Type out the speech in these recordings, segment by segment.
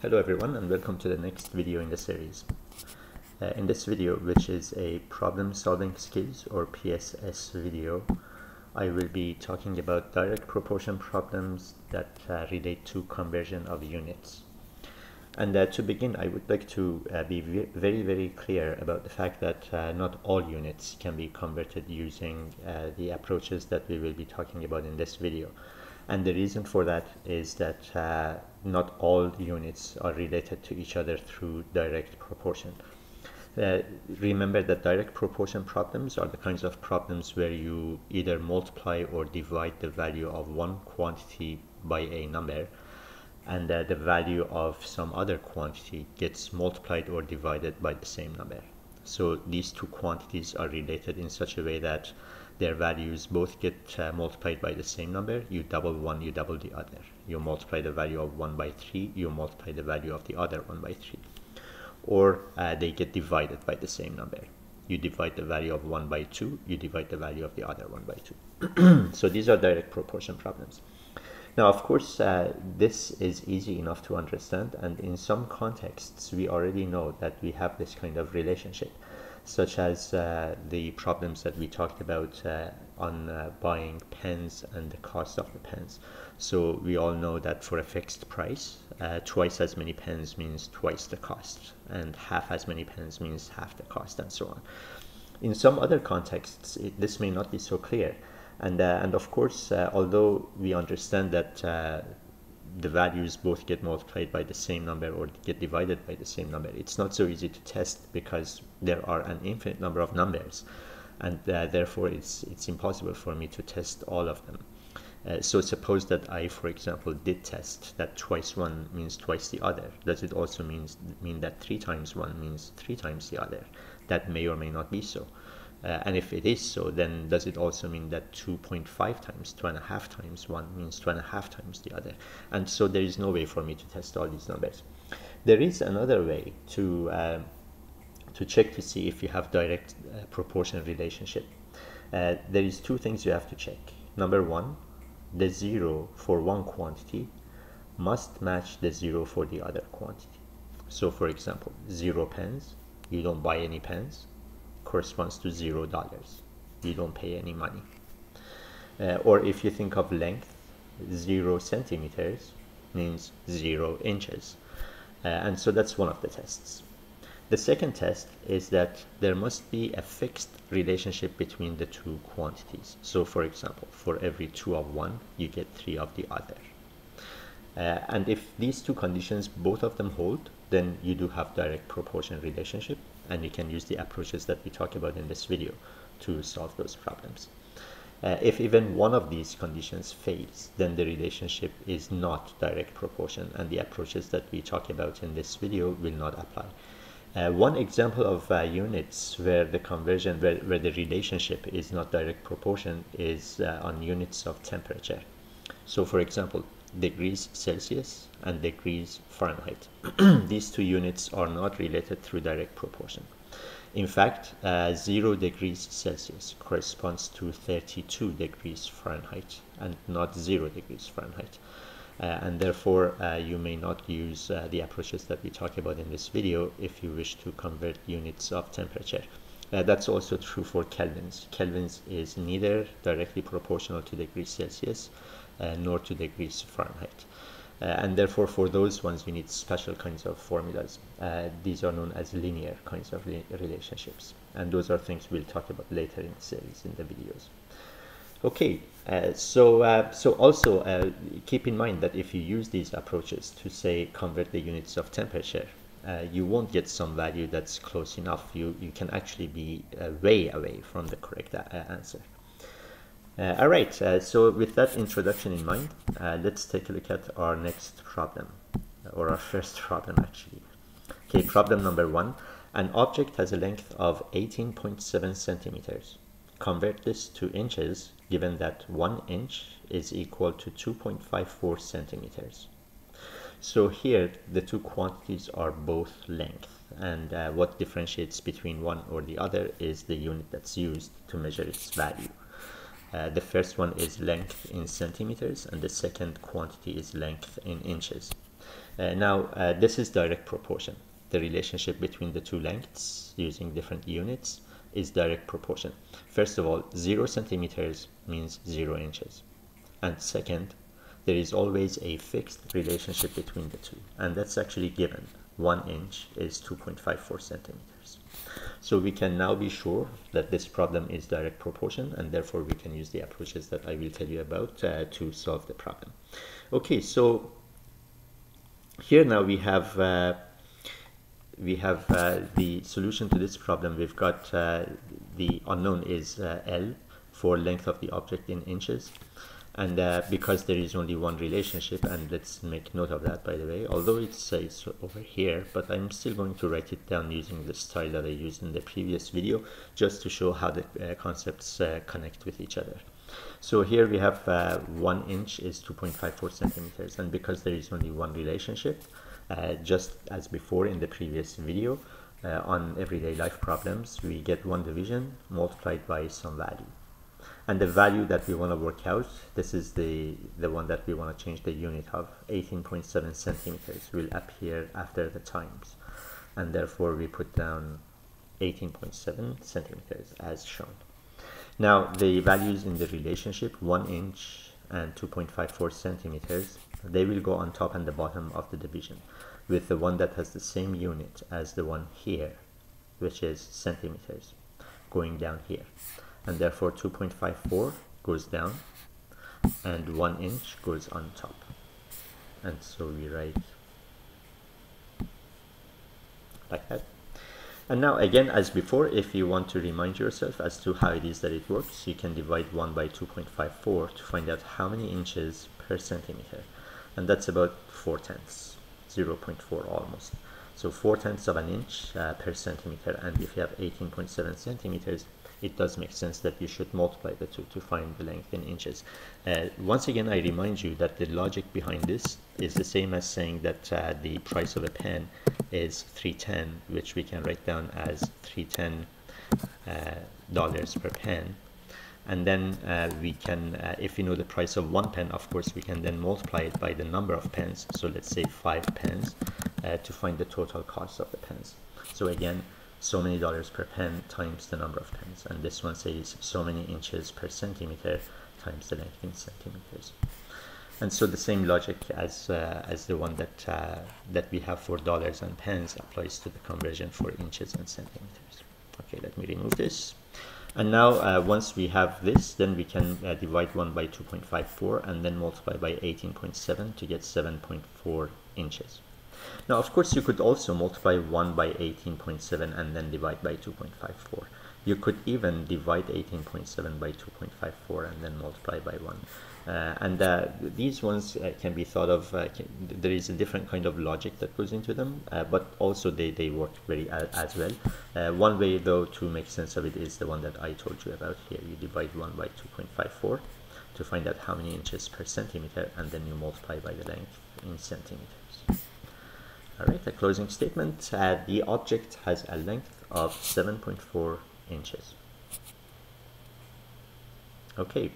Hello everyone, and welcome to the next video in the series. In this video, which is a problem solving skills or PSS video, I will be talking about direct proportion problems that relate to conversion of units. And to begin, I would like to be very clear about the fact that not all units can be converted using the approaches that we will be talking about in this video. And the reason for that is that not all units are related to each other through direct proportion. Remember that direct proportion problems are the kinds of problems where you either multiply or divide the value of one quantity by a number, and the value of some other quantity gets multiplied or divided by the same number. So these two quantities are related in such a way that their values both get multiplied by the same number. You double one, you double the other. You multiply the value of 1 by 3, you multiply the value of the other 1 by 3. Or they get divided by the same number. You divide the value of 1 by 2, you divide the value of the other 1 by 2. So these are direct proportion problems. Now, of course, this is easy enough to understand, and in some contexts we already know that we have this kind of relationship, such as the problems that we talked about on buying pens and the cost of the pens. So we all know that for a fixed price, twice as many pens means twice the cost, and half as many pens means half the cost, and so on. In some other contexts, this may not be so clear. And of course, although we understand that the values both get multiplied by the same number or get divided by the same number, it's not so easy to test because there are an infinite number of numbers, and therefore it's impossible for me to test all of them. So suppose that I, for example, did test that twice one means twice the other. Does it also mean that 3 times 1 means 3 times the other? That may or may not be so. And if it is so, then does it also mean that 2.5 times 2.5 times 1 means 2.5 times the other? And so there is no way for me to test all these numbers. There is another way to check to see if you have direct proportion relationship. There is 2 things you have to check. Number 1, the 0 for one quantity must match the 0 for the other quantity. So for example, 0 pens, you don't buy any pens, corresponds to $0. You don't pay any money. Or if you think of length, 0 centimeters means 0 inches. And so that's one of the tests. The second test is that there must be a fixed relationship between the 2 quantities. So for example, for every 2 of one, you get 3 of the other. And if these 2 conditions, both of them hold, then you do have direct proportion relationship, and you can use the approaches that we talk about in this video to solve those problems. If even one of these conditions fails, then the relationship is not direct proportion, and the approaches that we talk about in this video will not apply. One example of units where the conversion, where the relationship is not direct proportion is on units of temperature. So for example, degrees Celsius and degrees Fahrenheit. These 2 units are not related through direct proportion. In fact, 0 degrees Celsius corresponds to 32 degrees Fahrenheit and not 0 degrees Fahrenheit. And therefore, you may not use the approaches that we talk about in this video if you wish to convert units of temperature. That's also true for kelvins. Kelvins is neither directly proportional to degrees Celsius nor to degrees Fahrenheit. And therefore, for those ones, you need special kinds of formulas. These are known as linear kinds of relationships. And those are things we'll talk about later in the series, in the videos. Okay, so also keep in mind that if you use these approaches to, say, convert the units of temperature, you won't get some value that's close enough. You can actually be way away from the correct answer. All right, so with that introduction in mind, let's take a look at our next problem, or our first problem actually. Okay, problem number 1. An object has a length of 18.7 centimeters. Convert this to inches, given that 1 inch is equal to 2.54 centimeters. So here, the 2 quantities are both length, and what differentiates between one or the other is the unit that's used to measure its value. The first one is length in centimeters, and the second quantity is length in inches. This is direct proportion. The relationship between the two lengths using different units is direct proportion. First of all, 0 centimeters means 0 inches. And second, there is always a fixed relationship between the two. And that's actually given. 1 inch is 2.54 centimeters. So we can now be sure that this problem is direct proportion, and therefore we can use the approaches that I will tell you about to solve the problem. Okay, so here now we have the solution to this problem. We've got the unknown is L for length of the object in inches, and because there is only one relationship, and let's make note of that, by the way, although it says over here, but I'm still going to write it down using the style that I used in the previous video, just to show how the concepts connect with each other. So here we have 1 inch is 2.54 centimeters, and because there is only one relationship, just as before in the previous video, on everyday life problems, we get one division multiplied by some value. And the value that we want to work out, this is the one that we want to change the unit of, 18.7 centimeters will appear after the times. And therefore we put down 18.7 centimeters as shown. Now the values in the relationship, 1 inch and 2.54 centimeters, they will go on top and the bottom of the division, with the one that has the same unit as the one here, which is centimeters, going down here. And therefore 2.54 goes down and 1 inch goes on top. And so we write like that. And now again, as before, if you want to remind yourself as to how it is that it works, you can divide 1 by 2.54 to find out how many inches per centimeter. And that's about 4/10, 0.4 almost. So 4/10 of an inch per centimeter. And if you have 18.7 centimeters, it does make sense that you should multiply the two to find the length in inches. Once again, I remind you that the logic behind this is the same as saying that the price of a pen is $3.10, which we can write down as $3.10 per pen. And then we can, if we know the price of 1 pen, of course, we can then multiply it by the number of pens. So let's say 5 pens to find the total cost of the pens. So again, so many dollars per pen times the number of pens, and this one says so many inches per centimeter times the length in centimeters. And so the same logic as the one that we have for dollars and pens applies to the conversion for inches and centimeters. Okay, let me remove this. And now once we have this, then we can divide 1 by 2.54 and then multiply by 18.7 to get 7.4 inches. Now, of course, you could also multiply 1 by 18.7 and then divide by 2.54. You could even divide 18.7 by 2.54 and then multiply by 1. These ones can be thought of, there is a different kind of logic that goes into them, but also they work very as well. One way, though, to make sense of it is the one that I told you about here. You divide 1 by 2.54 to find out how many inches per centimeter, and then you multiply by the length in centimeters. All right, a closing statement. The object has a length of 7.4 inches. Okay.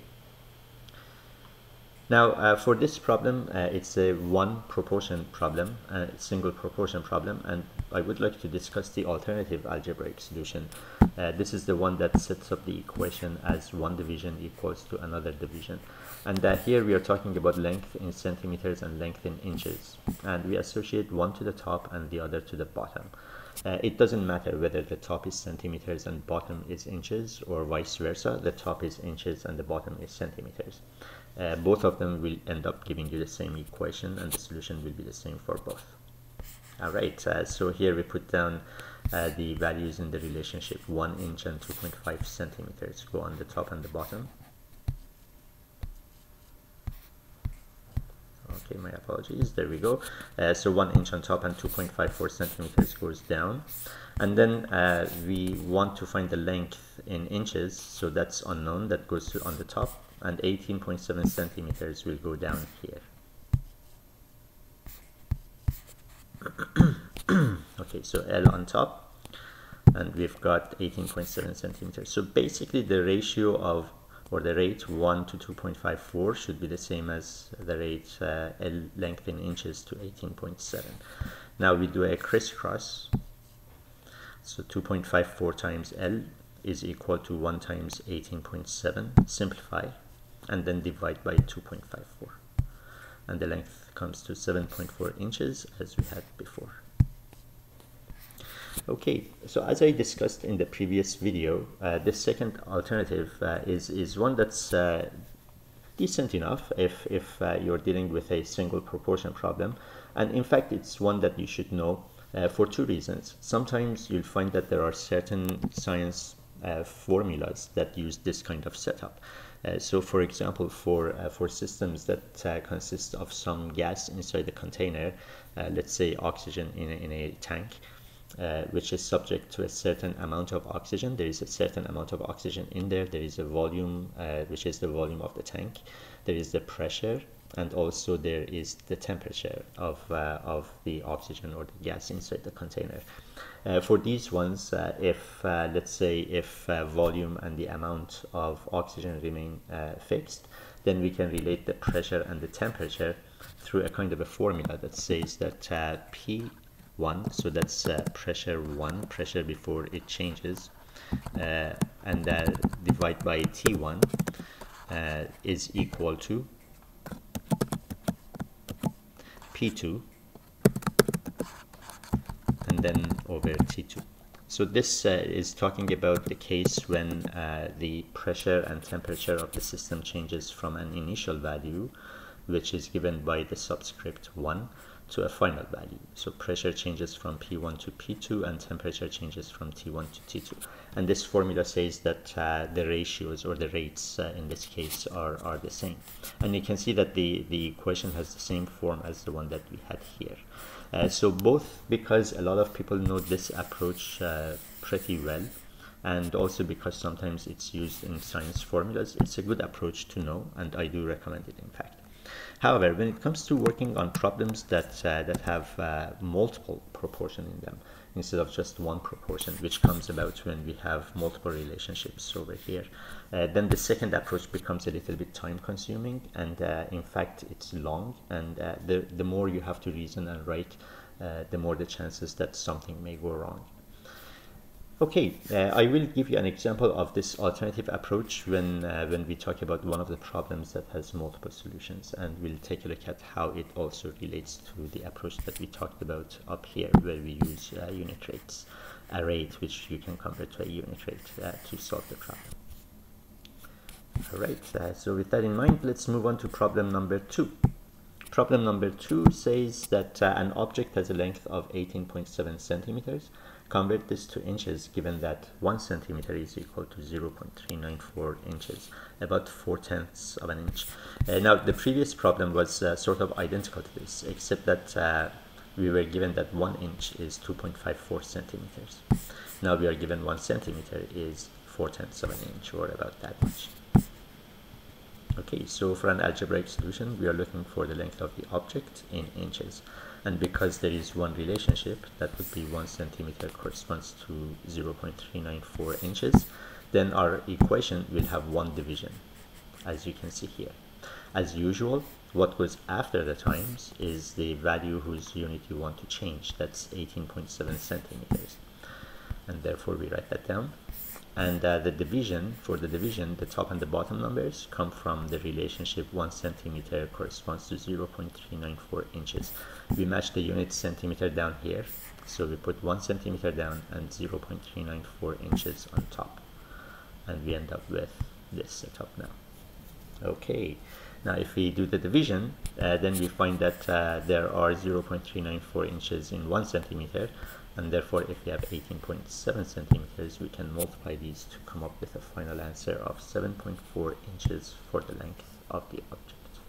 Now, for this problem, it's a one proportion problem, single proportion problem, and I would like to discuss the alternative algebraic solution. This is the one that sets up the equation as one division equals to another division. And here we are talking about length in centimeters and length in inches. And we associate one to the top and the other to the bottom. It doesn't matter whether the top is centimeters and bottom is inches, or vice versa. The top is inches and the bottom is centimeters. Both of them will end up giving you the same equation, and the solution will be the same for both. All right, so here we put down the values in the relationship. 1 inch and 2.5 centimeters go on the top and the bottom. Okay, my apologies, there we go. So 1 inch on top and 2.54 centimeters goes down. And then we want to find the length in inches, so that's unknown, that goes on the top, and 18.7 centimeters will go down here. Okay, so L on top, and we've got 18.7 centimeters. So basically the ratio of or the rate 1 to 2.54 should be the same as the rate L length in inches to 18.7. Now we do a crisscross. So 2.54 times L is equal to 1 times 18.7. Simplify and then divide by 2.54. And the length comes to 7.4 inches as we had before. Okay, so as I discussed in the previous video, the second alternative is one that's decent enough if you're dealing with a single proportion problem. And in fact, it's one that you should know for two reasons. Sometimes you'll find that there are certain science formulas that use this kind of setup. So for example, for systems that consist of some gas inside the container, let's say oxygen in a tank, which is subject to a certain amount of oxygen. There is a certain amount of oxygen in there. There is a volume, which is the volume of the tank. There is the pressure, and also there is the temperature of the oxygen or the gas inside the container. For these ones, let's say if volume and the amount of oxygen remain fixed, then we can relate the pressure and the temperature through a kind of a formula that says that P1, so that's pressure 1, pressure before it changes, and divide by T1 is equal to P2 and then over T2. So this is talking about the case when the pressure and temperature of the system changes from an initial value, which is given by the subscript 1, to a final value. So pressure changes from P1 to P2 and temperature changes from T1 to T2. And this formula says that the ratios or the rates in this case are the same. And you can see that the equation has the same form as the one that we had here. So both because a lot of people know this approach pretty well, and also because sometimes it's used in science formulas, it's a good approach to know, and I do recommend it in fact. However, when it comes to working on problems that have multiple proportion in them, instead of just one proportion, which comes about when we have multiple relationships over here, then the second approach becomes a little bit time consuming, and in fact it's long, and the more you have to reason and write, the more the chances that something may go wrong. Okay, I will give you an example of this alternative approach when we talk about one of the problems that has multiple solutions, and we'll take a look at how it also relates to the approach that we talked about up here, where we use unit rates, a rate which you can convert to a unit rate to solve the problem. Alright, so with that in mind, let's move on to problem number 2. Problem number 2 says that an object has a length of 18.7 centimeters. Convert this to inches given that 1 centimeter is equal to 0.394 inches, about 4/10 of an inch. Now the previous problem was sort of identical to this, except that we were given that 1 inch is 2.54 centimeters. Now we are given 1 centimeter is 4/10 of an inch, or about that much. Okay, so for an algebraic solution, we are looking for the length of the object in inches. And because there is one relationship, that would be 1 centimeter corresponds to 0.394 inches, then our equation will have one division, as you can see here. As usual, what goes after the times is the value whose unit you want to change. That's 18.7 centimeters. And therefore we write that down. And the division, for the division, the top and the bottom numbers come from the relationship 1 centimeter corresponds to 0.394 inches. We match the unit centimeter down here, so we put 1 centimeter down and 0.394 inches on top. And we end up with this setup now. Okay, now if we do the division, then we find that there are 0.394 inches in 1 centimeter. And therefore, if we have 18.7 centimeters, we can multiply these to come up with a final answer of 7.4 inches for the length of the object.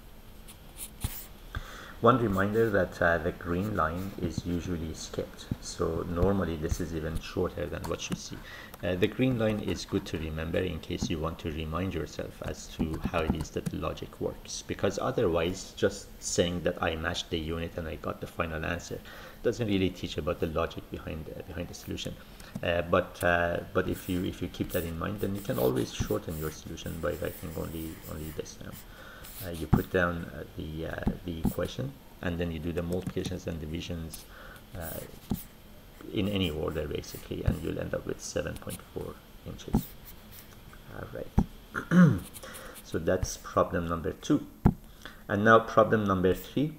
One reminder that the green line is usually skipped, so normally this is even shorter than what you see. The green line is good to remember in case you want to remind yourself as to how it is that the logic works, because otherwise just saying that I matched the unit and I got the final answer doesn't really teach about the logic behind the solution. But if you keep that in mind, then you can always shorten your solution by writing only this down. You put down the equation, and then you do the multiplications and divisions in any order basically, and you'll end up with 7.4 inches. All right. So that's problem number 2. And now problem number 3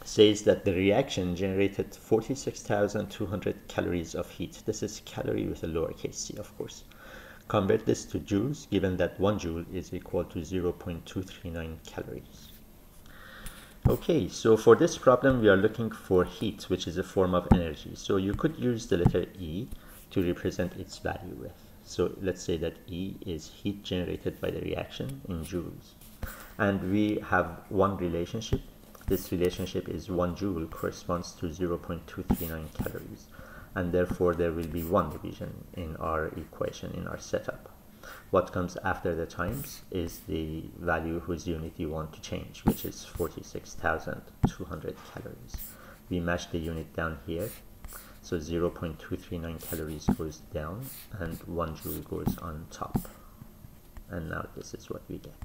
says that the reaction generated 46,200 calories of heat. This is calorie with a lowercase c, of course. Convert this to joules, given that 1 joule is equal to 0.239 calories. Okay, so for this problem we are looking for heat, which is a form of energy. So you could use the letter E to represent its value with. So let's say that E is heat generated by the reaction in joules. And we have one relationship. This relationship is 1 joule corresponds to 0.239 calories. And therefore there will be one division in our equation, in our setup. What comes after the times is the value whose unit you want to change, which is 46,200 calories. We match the unit down here, so 0.239 calories goes down and 1 joule goes on top. And now this is what we get.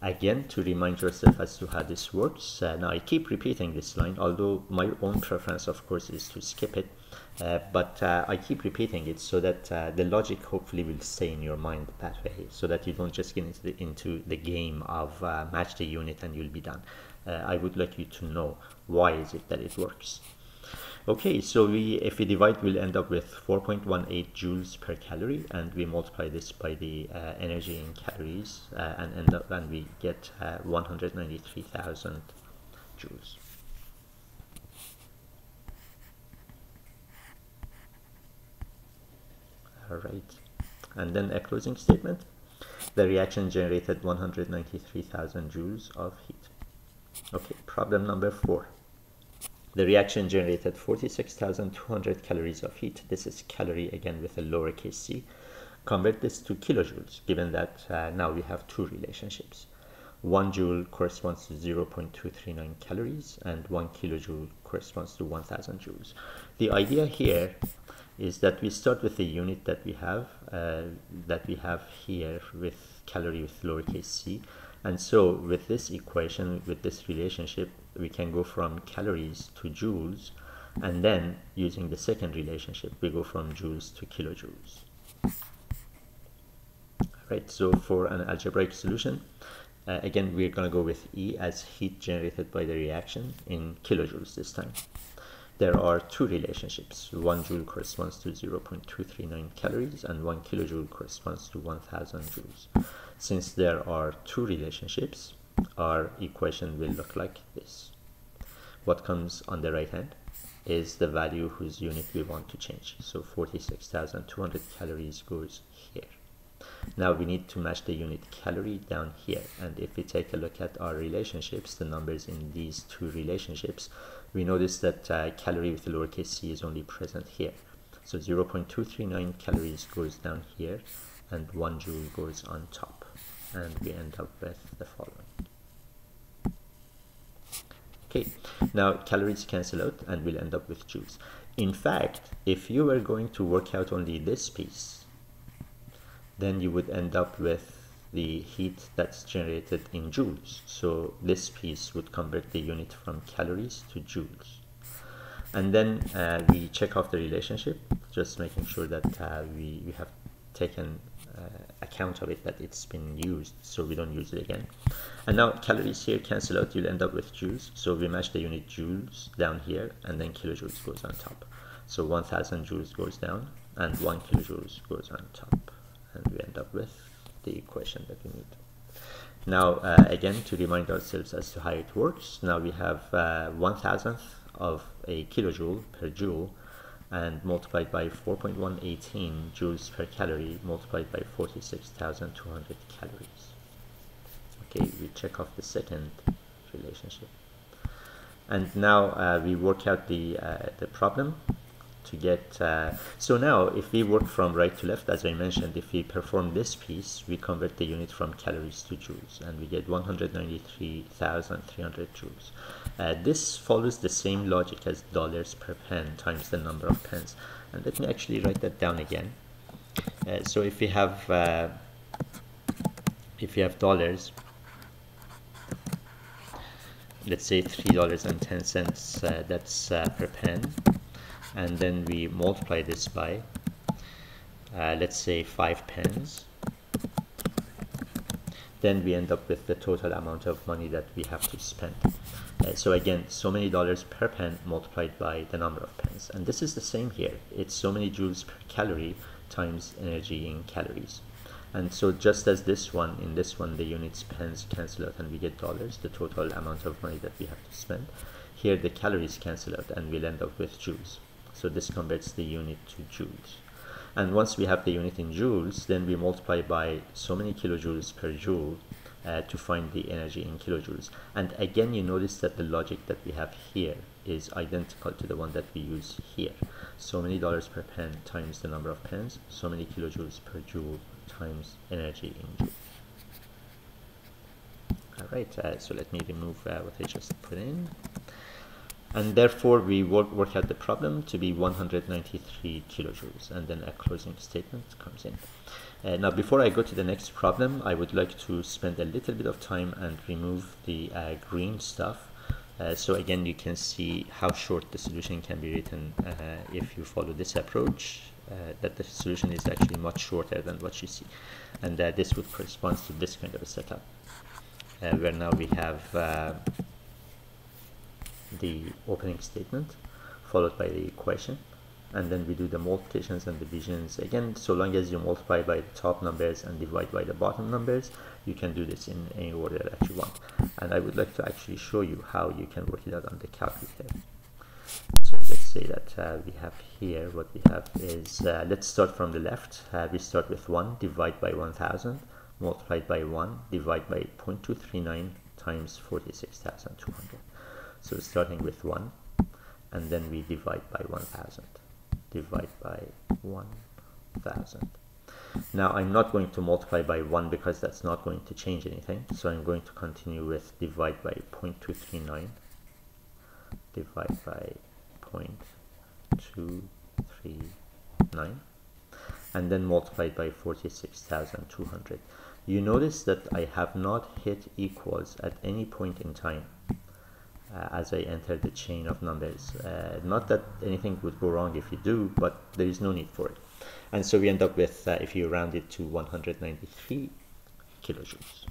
Again, to remind yourself as to how this works, now I keep repeating this line, although my own preference of course is to skip it, but I keep repeating it so that the logic hopefully will stay in your mind that way, so that you don't just get into the game of match the unit and you'll be done. I would like you to know why is it that it works. Okay, so if we divide, we'll end up with 4.18 joules per calorie, and we multiply this by the energy in calories, and we get 193,000 joules. All right, and then a closing statement. The reaction generated 193,000 joules of heat. Okay, problem number 4. The reaction generated 46,200 calories of heat. This is calorie again with a lowercase c. Convert this to kilojoules, given that now we have two relationships. 1 joule corresponds to 0.239 calories and 1 kilojoule corresponds to 1000 joules. The idea here is that we start with the unit that we have here with calorie with lowercase c. And so with this equation, with this relationship, we can go from calories to joules, and then using the second relationship, we go from joules to kilojoules. Right, so for an algebraic solution, again, we're going to go with E as heat generated by the reaction in kilojoules this time. There are two relationships. 1 joule corresponds to 0.239 calories and 1 kilojoule corresponds to 1000 joules. Since there are two relationships, our equation will look like this. What comes on the right hand is the value whose unit we want to change. So 46,200 calories goes here. Now we need to match the unit calorie down here, and if we take a look at our relationships, the numbers in these two relationships, we notice that calorie with the lowercase c is only present here. So 0.239 calories goes down here and 1 joule goes on top, and we end up with the following. Okay, now calories cancel out and we'll end up with joules. In fact, if you were going to work out only this piece, then you would end up with the heat that's generated in joules. So this piece would convert the unit from calories to joules. And then we check off the relationship, just making sure that we have taken account of it, that it's been used, so we don't use it again. And now calories here cancel out, you'll end up with joules. So we match the unit joules down here, and then kilojoules goes on top. So 1000 joules goes down and 1 kilojoules goes on top, and we end up with the equation that we need. Now again, to remind ourselves as to how it works, now we have 1,000th of a kilojoule per joule, and multiplied by 4.118 joules per calorie, multiplied by 46,200 calories. Okay, we check off the second relationship. And now we work out the problem to get, so now if we work from right to left, as I mentioned, if we perform this piece, we convert the unit from calories to joules, and we get 193,300 joules. This follows the same logic as dollars per pen times the number of pens. And let me actually write that down again. So if we have dollars, let's say $3.10, that's per pen, and then we multiply this by let's say 5 pens, then we end up with the total amount of money that we have to spend. So again, so many dollars per pen multiplied by the number of pens, and this is the same here. It's so many joules per calorie times energy in calories. And so just as this one, in this one the units pens cancel out and we get dollars, the total amount of money that we have to spend. Here the calories cancel out and we'll end up with joules. So this converts the unit to joules. And once we have the unit in joules, then we multiply by so many kilojoules per joule to find the energy in kilojoules. And again, you notice that the logic that we have here is identical to the one that we use here. So many dollars per pen times the number of pens, so many kilojoules per joule times energy in joule. Alright, so let me remove what I just put in. And therefore we work out the problem to be 193 kilojoules, and then a closing statement comes in. Now before I go to the next problem, I would like to spend a little bit of time and remove the green stuff. So again, you can see how short the solution can be written if you follow this approach, that the solution is actually much shorter than what you see. And this would correspond to this kind of a setup, where now we have the opening statement followed by the equation, and then we do the multiplications and divisions. Again, so long as you multiply by the top numbers and divide by the bottom numbers, you can do this in any order that you want. And I would like to actually show you how you can work it out on the calculator. So let's say that we have here, what we have is, let's start from the left. We start with 1, divide by 1000, multiplied by 1, divide by 0.239 times 46,200. So starting with 1, and then we divide by 1000, divide by 1000. Now I'm not going to multiply by 1 because that's not going to change anything, so I'm going to continue with divide by 0.239, divide by 0.239, and then multiplied by 46,200. You notice that I have not hit equals at any point in time as I enter the chain of numbers. Not that anything would go wrong if you do, but there is no need for it. And so we end up with, if you round it to 193 kilojoules.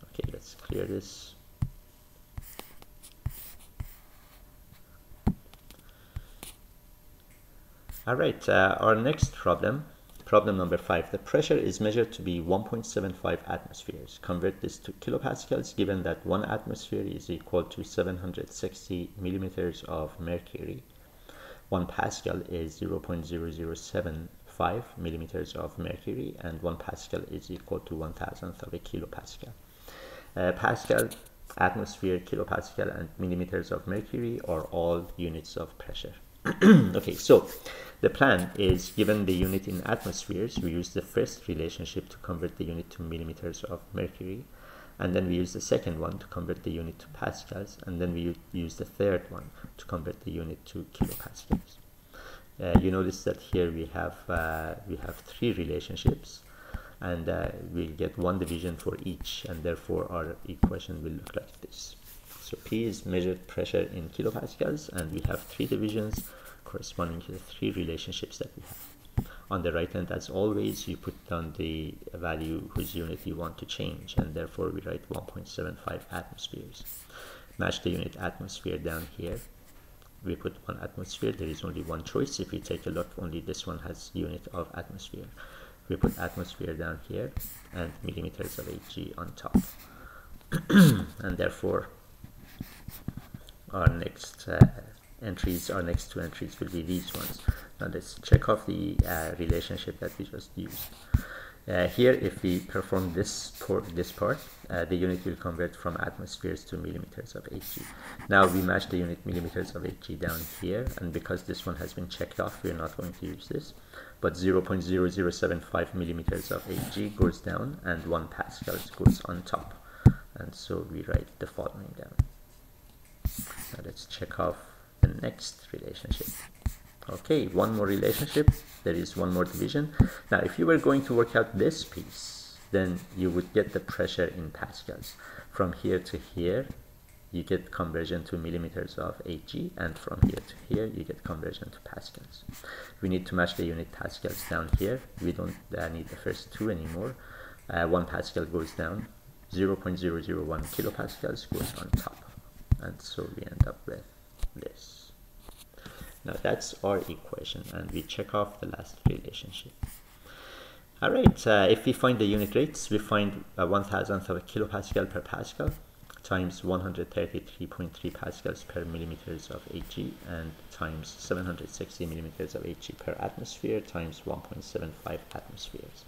Okay, let's clear this. All right, our next problem. Problem number 5, the pressure is measured to be 1.75 atmospheres. Convert this to kilopascals, given that 1 atmosphere is equal to 760 millimeters of mercury. 1 pascal is 0.0075 millimeters of mercury, and 1 pascal is equal to 1,000th of a kilopascal. Pascal, atmosphere, kilopascal, and millimeters of mercury are all units of pressure. Okay, so the plan is, given the unit in atmospheres, we use the first relationship to convert the unit to millimeters of mercury, and then we use the second one to convert the unit to pascals, and then we use the third one to convert the unit to kilopascals. You notice that here we have 3 relationships, and we'll get 1 division for each, and therefore our equation will look like this. So P is measured pressure in kilopascals, and we have 3 divisions corresponding to the 3 relationships that we have. On the right hand, as always, you put down the value whose unit you want to change, and therefore we write 1.75 atmospheres. Match the unit atmosphere down here. We put 1 atmosphere. There is only 1 choice. If you take a look, only this one has unit of atmosphere. We put atmosphere down here and millimeters of Hg on top. And therefore our next entries, our next 2 entries will be these ones. Now let's check off the relationship that we just used. Here, if we perform this part, the unit will convert from atmospheres to millimeters of Hg. Now we match the unit millimeters of Hg down here, and because this one has been checked off, we're not going to use this. But 0.0075 millimeters of Hg goes down, and 1 Pascal goes on top. And so we write the following down. Now let's check off the next relationship. Okay, one more relationship. There is one more division. Now, if you were going to work out this piece, then you would get the pressure in pascals. From here to here, you get conversion to millimeters of Hg, and from here to here, you get conversion to pascals. We need to match the unit pascals down here. We don't need the first two anymore. 1 Pascal goes down, 0.001 kilopascals goes on top. And so we end up with this. Now that's our equation, and we check off the last relationship. Alright, if we find the unit rates, we find 1,000th of a kilopascal per pascal times 133.3 pascals per millimeters of Hg, and times 760 millimeters of Hg per atmosphere times 1.75 atmospheres.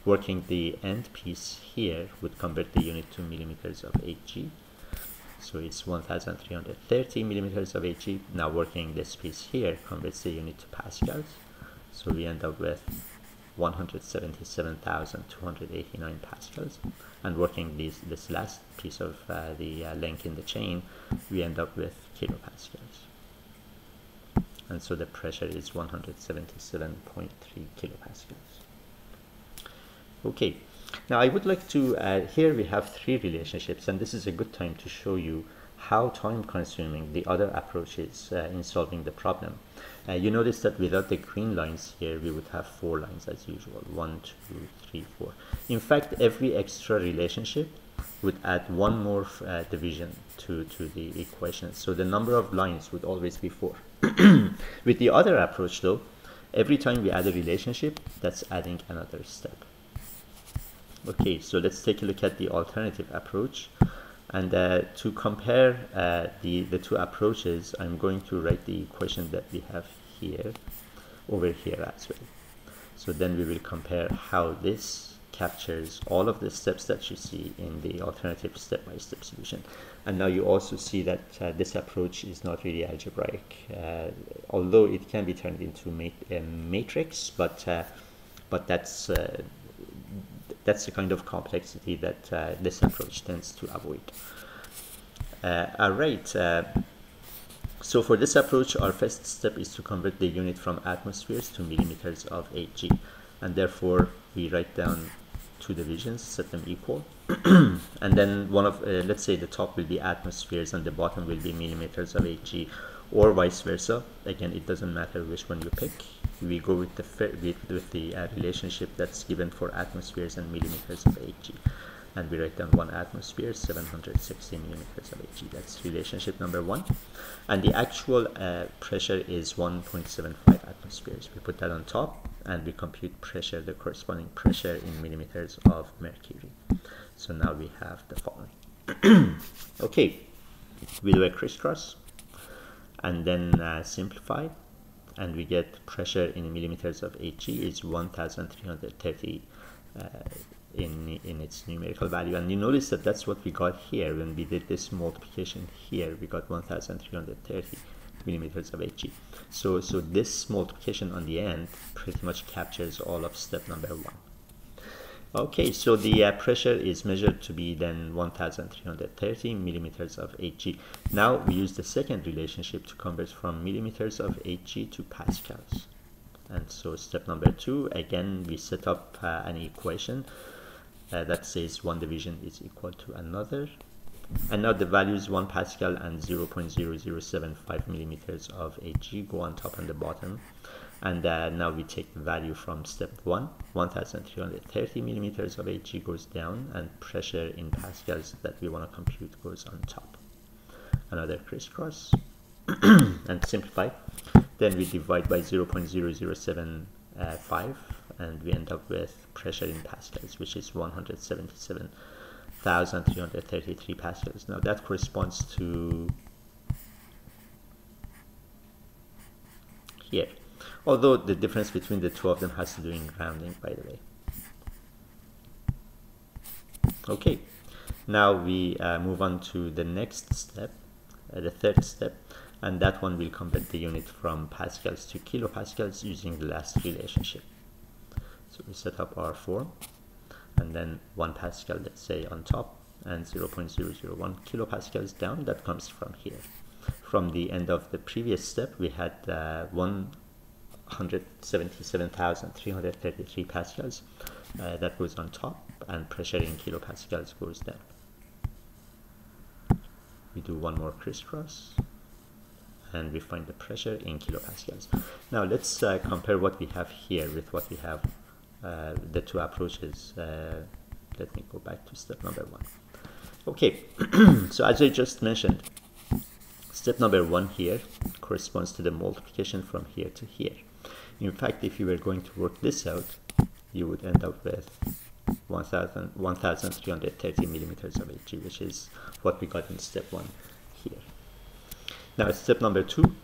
Working the end piece here would convert the unit to millimeters of Hg. So it's 1,330 millimeters of Hg. Now working this piece here converts the unit to pascals. So we end up with 177,289 pascals. And working this last piece of the link in the chain, we end up with kilopascals. And so the pressure is 177.3 kilopascals. Okay. Now I would like to, here we have 3 relationships, and this is a good time to show you how time consuming the other approach is in solving the problem. You notice that without the green lines here, we would have 4 lines as usual, 1, 2, 3, 4. In fact, every extra relationship would add one more division to the equation, so the number of lines would always be 4. With the other approach though, every time we add a relationship, that's adding another step. Okay, so let's take a look at the alternative approach, and to compare the two approaches, I'm going to write the equation that we have here over here as well. So then we will compare how this captures all of the steps that you see in the alternative step-by-step solution. And now you also see that this approach is not really algebraic, although it can be turned into a matrix, but that's the kind of complexity that this approach tends to avoid. Alright, so for this approach, our first step is to convert the unit from atmospheres to millimeters of Hg, and therefore we write down 2 divisions, set them equal, and then one of, let's say the top will be atmospheres and the bottom will be millimeters of Hg, or vice versa. Again, it doesn't matter which one you pick. We go with the relationship that's given for atmospheres and millimeters of Hg, and we write down 1 atmosphere, 760 millimeters of Hg. That's relationship number 1, and the actual pressure is 1.75 atmospheres. We put that on top, and we compute pressure, the corresponding pressure in millimeters of mercury. So now we have the following. Okay, we do a crisscross, and then simplify, and we get pressure in millimeters of Hg is 1,330 in its numerical value. And you notice that that's what we got here when we did this multiplication here. We got 1,330 millimeters of Hg. So this multiplication on the end pretty much captures all of step number 1. Okay, so the pressure is measured to be then 1,330 millimeters of Hg. Now we use the second relationship to convert from millimeters of Hg to pascals. And so step number 2, again we set up an equation that says one division is equal to another. And now the values 1 Pascal and 0.0075 millimeters of Hg go on top and the bottom. And now we take the value from step 1, 1,330 millimeters of Hg goes down, and pressure in pascals that we want to compute goes on top. Another crisscross, and simplify. Then we divide by 0.0075, and we end up with pressure in pascals, which is 177,333 pascals. Now that corresponds to here. Although the difference between the two of them has to do in rounding, by the way. Okay, now we move on to the next step, the third step, and that one will convert the unit from Pascals to kilopascals using the last relationship. So we set up our form, and then 1 Pascal, let's say, on top, and 0.001 kilopascals down. That comes from here. From the end of the previous step, we had 177,333 pascals. That goes on top, and pressure in kilopascals goes down. We do one more crisscross, and we find the pressure in kilopascals. Now let's compare what we have here with what we have, the two approaches. Let me go back to step number 1. Okay, so as I just mentioned, step number 1 here corresponds to the multiplication from here to here. In fact, if you were going to work this out, you would end up with 1,330 millimeters of Hg, which is what we got in step 1 here. Now step number 2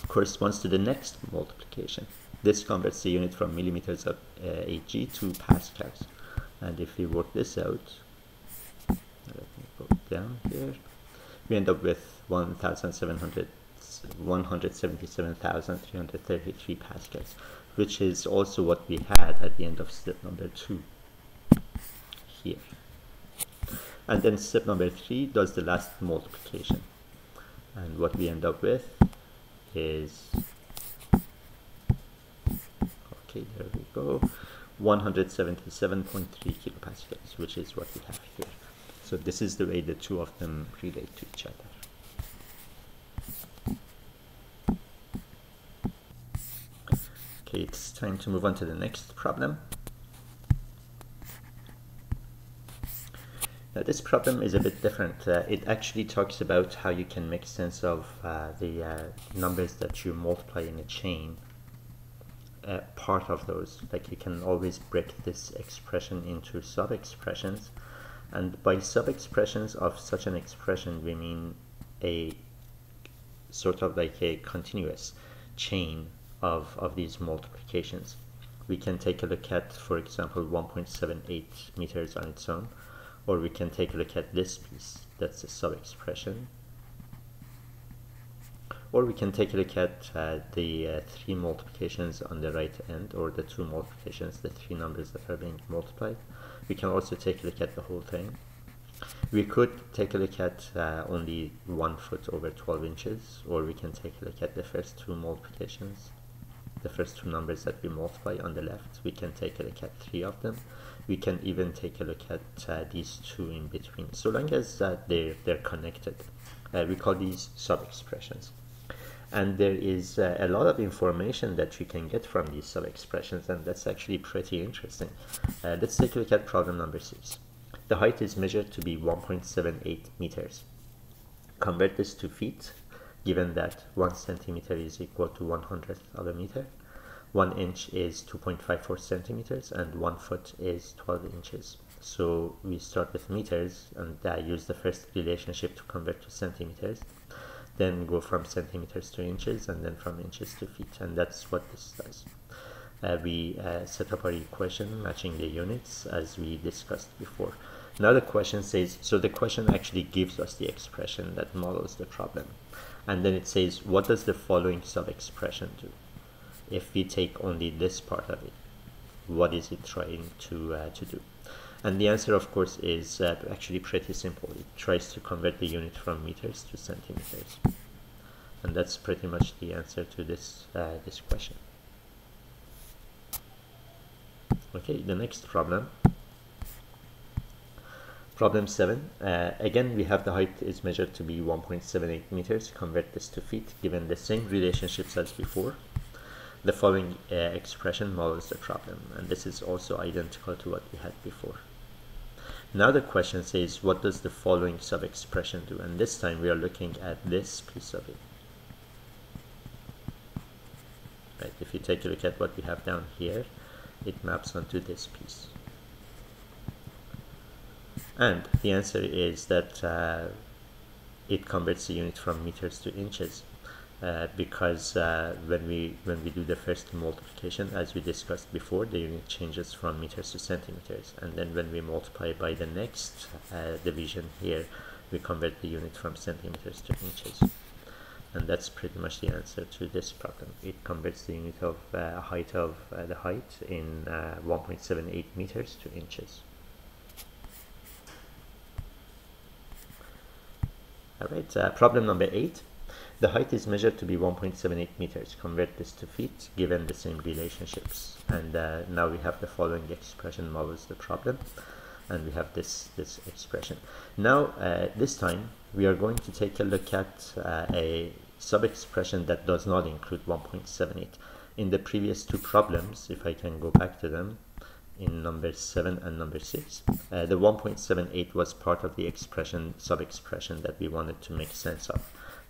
corresponds to the next multiplication. This converts the unit from millimeters of Hg to pascals. And if we work this out, let me go down here, we end up with 177,333 pascals, which is also what we had at the end of step number 2 here. And then step number 3 does the last multiplication, and what we end up with is, okay, there we go, 177.3 kilopascals, which is what we have here. So this is the way the two of them relate to each other. Okay, it's time to move on to the next problem. Now this problem is a bit different. It actually talks about how you can make sense of the numbers that you multiply in a chain. Part of those, like you can always break this expression into sub-expressions, and by sub-expressions of such an expression we mean a sort of like a continuous chain of these multiplications. We can take a look at, for example, 1.78 meters on its own, or we can take a look at this piece, that's a sub-expression, or we can take a look at the 3 multiplications on the right end, or the 2 multiplications, the 3 numbers that are being multiplied. We can also take a look at the whole thing. We could take a look at only 1 foot over 12 inches, or we can take a look at the first 2 multiplications, the first 2 numbers that we multiply on the left. We can take a look at 3 of them. We can even take a look at these 2 in between. So long as they're connected, we call these sub-expressions. And there is a lot of information that you can get from these sub-expressions, and that's actually pretty interesting. Let's take a look at problem number 6. The height is measured to be 1.78 meters. Convert this to feet, given that 1 centimeter is equal to 1/100th of a meter, 1 inch is 2.54 centimeters, and 1 foot is 12 inches. So we start with meters and use the first relationship to convert to centimeters, then go from centimeters to inches, and then from inches to feet, and that's what this does. We set up our equation matching the units as we discussed before. Now the question says, so the question actually gives us the expression that models the problem, and then it says, what does the following sub-expression do? If we take only this part of it, what is it trying to do? And the answer, of course, is actually pretty simple. It tries to convert the unit from meters to centimeters, and that's pretty much the answer to this this question. Okay, the next problem. Problem 7. Again, we have the height is measured to be 1.78 meters. Convert this to feet, given the same relationships as before. The following expression models the problem, and this is also identical to what we had before. Now the question says, what does the following sub-expression do? And this time we are looking at this piece of it. Right, if you take a look at what we have down here, it maps onto this piece. And the answer is that it converts the unit from meters to inches. because when we do the first multiplication, as we discussed before, the unit changes from meters to centimeters, and then when we multiply by the next division here, we convert the unit from centimeters to inches. And that's pretty much the answer to this problem. It converts the unit of height in 1.78 meters to inches. Alright, problem number 8. The height is measured to be 1.78 meters. Convert this to feet given the same relationships. And now we have the following expression models the problem. And we have this expression. Now, this time, we are going to take a look at a sub-expression that does not include 1.78. In the previous two problems, if I can go back to them, in number 7 and number 6, the 1.78 was part of the expression, sub-expression that we wanted to make sense of.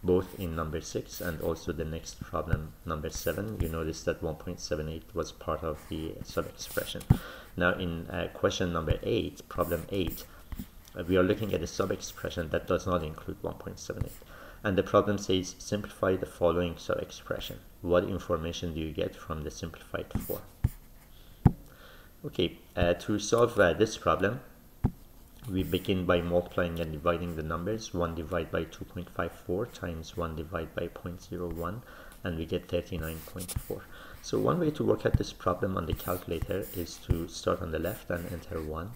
Both in number 6 and also the next problem, number 7, you notice that 1.78 was part of the sub-expression. Now in question number 8, problem 8, we are looking at a sub-expression that does not include 1.78. And the problem says, simplify the following sub-expression. What information do you get from the simplified form? Okay, to solve this problem, we begin by multiplying and dividing the numbers. 1 divided by 2.54 times 1 divided by 0.01, and we get 39.4. So one way to work out this problem on the calculator is to start on the left and enter 1,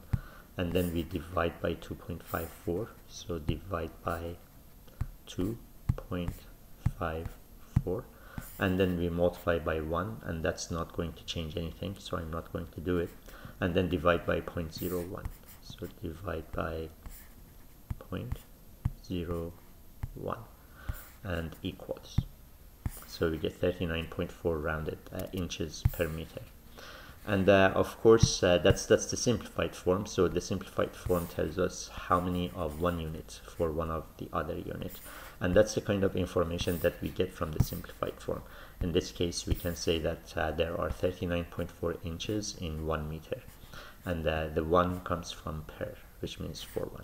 and then we divide by 2.54, so divide by 2.54, and then we multiply by 1, and that's not going to change anything, so I'm not going to do it, and then divide by 0.01. So divide by 0.01 and equals. So we get 39.4 rounded inches per meter. And of course, that's the simplified form. So the simplified form tells us how many of one unit for one of the other unit. And that's the kind of information that we get from the simplified form. In this case, we can say that there are 39.4 inches in 1 meter. And the 1 comes from per, which means for 1.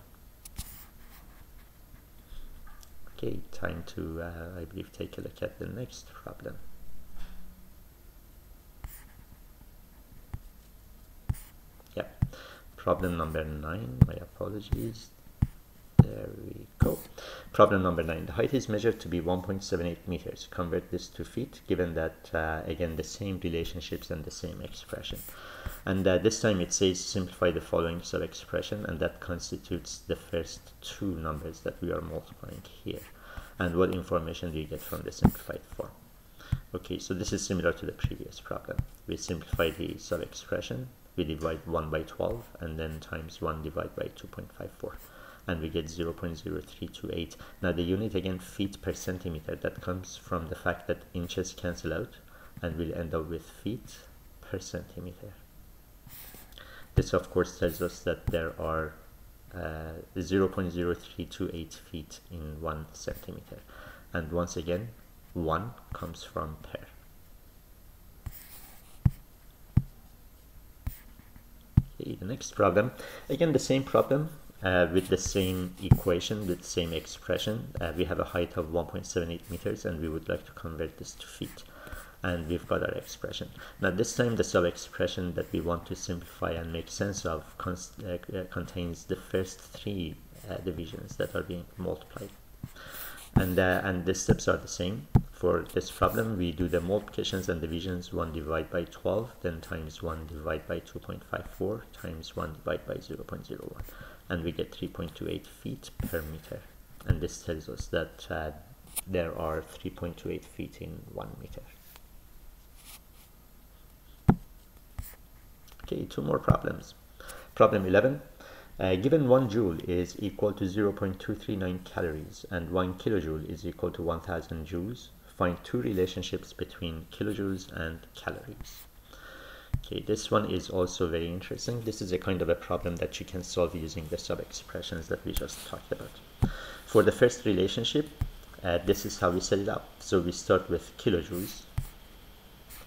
Okay, time to, I believe, take a look at the next problem. Yeah, problem number 9, my apologies. There we go. Problem number 9. The height is measured to be 1.78 meters. Convert this to feet, given that, again, the same relationships and the same expression. And this time it says simplify the following sub-expression, and that constitutes the first two numbers that we are multiplying here. And what information do you get from the simplified form? Okay, so this is similar to the previous problem. We simplify the sub-expression. We divide 1 by 12, and then times 1 divided by 2.54. And we get 0.0328. Now the unit, again, feet per centimeter. That comes from the fact that inches cancel out, and we'll end up with feet per centimeter. This, of course, tells us that there are 0.0328 feet in 1 centimeter. And once again, 1 comes from per. Okay, the next problem, again the same problem with the same equation, with the same expression. We have a height of 1.78 meters and we would like to convert this to feet. And we've got our expression. Now this time the sub-expression that we want to simplify and make sense of contains the first 3 divisions that are being multiplied. And the steps are the same. For this problem, we do the multiplications and divisions. 1 divided by 12, then times 1 divided by 2.54, times 1 divided by 0.01. And we get 3.28 feet per meter. And this tells us that there are 3.28 feet in 1 meter. Okay, 2 more problems. Problem 11. Given 1 joule is equal to 0.239 calories and 1 kilojoule is equal to 1000 joules, find 2 relationships between kilojoules and calories. Okay, this one is also very interesting. This is a kind of a problem that you can solve using the sub-expressions that we just talked about. For the first relationship, this is how we set it up. So we start with kilojoules.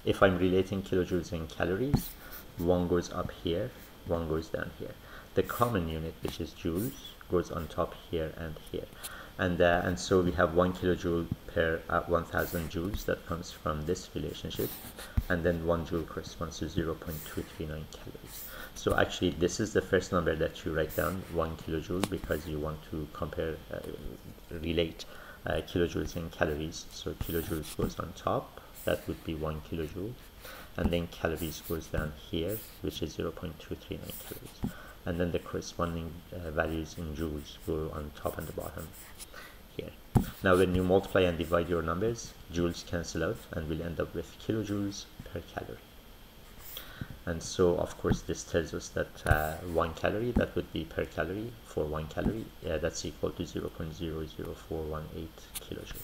If I'm relating kilojoules and calories, 1 goes up here, 1 goes down here. The common unit, which is joules, goes on top here and here. And so we have 1 kilojoule per 1000 joules. That comes from this relationship, and then 1 joule corresponds to 0.239 calories. So actually this is the first number that you write down, 1 kilojoule, because you want to compare, relate kilojoules and calories. So kilojoules goes on top, that would be 1 kilojoule, and then calories goes down here, which is 0.239 calories, and then the corresponding values in joules go on top and the bottom here. Now when you multiply and divide your numbers, joules cancel out and we'll end up with kilojoules per calorie. And so of course this tells us that 1 calorie, that would be per calorie. For 1 calorie, that's equal to 0.00418 kilojoules.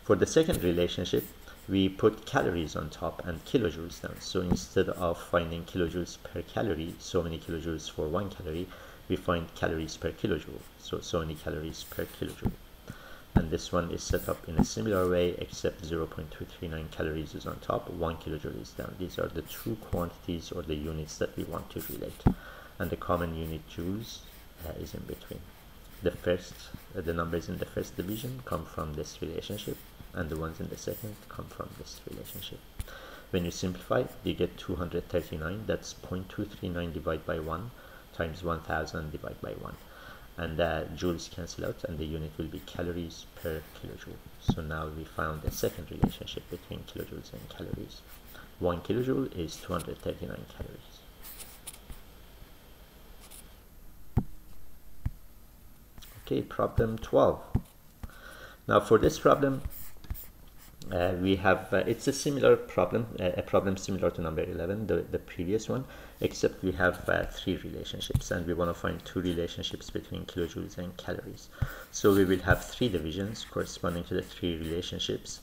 For the second relationship, we put calories on top and kilojoules down. So instead of finding kilojoules per calorie, so many kilojoules for 1 calorie, we find calories per kilojoule. So many calories per kilojoule. And this one is set up in a similar way, except 0.239 calories is on top, 1 kilojoule is down. These are the two quantities or the units that we want to relate. And the common unit joules is in between. The numbers in the first division come from this relationship, and the ones in the second come from this relationship. When you simplify, you get 239. That's 0.239 divided by 1 times 1000 divided by 1. And joules cancel out, and the unit will be calories per kilojoule. So now we found a second relationship between kilojoules and calories. 1 kilojoule is 239 calories. Okay, problem 12. Now for this problem, we have, it's a similar problem, a problem similar to number 11, the previous one, except we have 3 relationships, and we want to find 2 relationships between kilojoules and calories. So we will have 3 divisions corresponding to the 3 relationships,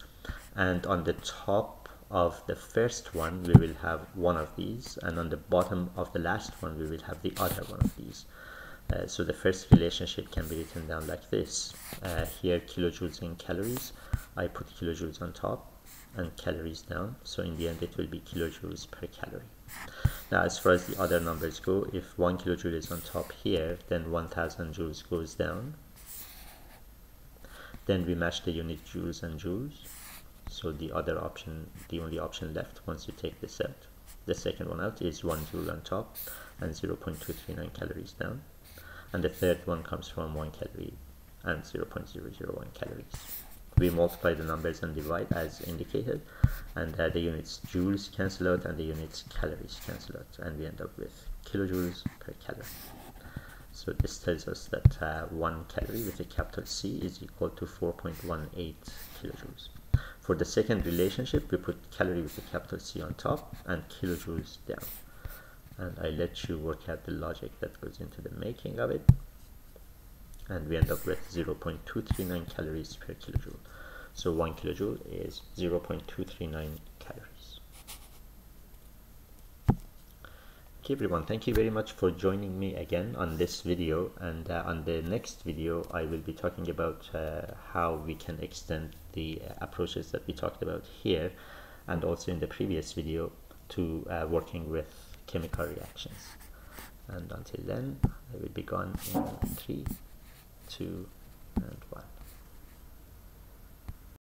and on the top of the first one we will have one of these, and on the bottom of the last one we will have the other one of these. So the first relationship can be written down like this. Here kilojoules and calories, I put kilojoules on top and calories down, so in the end it will be kilojoules per calorie. Now as far as the other numbers go, if 1 kilojoule is on top here, then 1000 joules goes down. Then we match the unit joules and joules. So the other option, the only option left once you take this out, the second one out, is 1 joule on top and 0.239 calories down. And the third one comes from 1 calorie and 0.001 calories. We multiply the numbers and divide as indicated, and the units joules cancel out and the units calories cancel out, and we end up with kilojoules per calorie. So this tells us that 1 calorie with a capital C is equal to 4.18 kilojoules. For the second relationship, we put calorie with a capital C on top and kilojoules down. And I let you work out the logic that goes into the making of it, and we end up with 0.239 calories per kilojoule. So 1 kilojoule is 0.239 calories. Okay everyone, thank you very much for joining me again on this video, and on the next video I will be talking about how we can extend the approaches that we talked about here and also in the previous video to working with chemical reactions. And until then, I will be gone in 3, 2, and 1.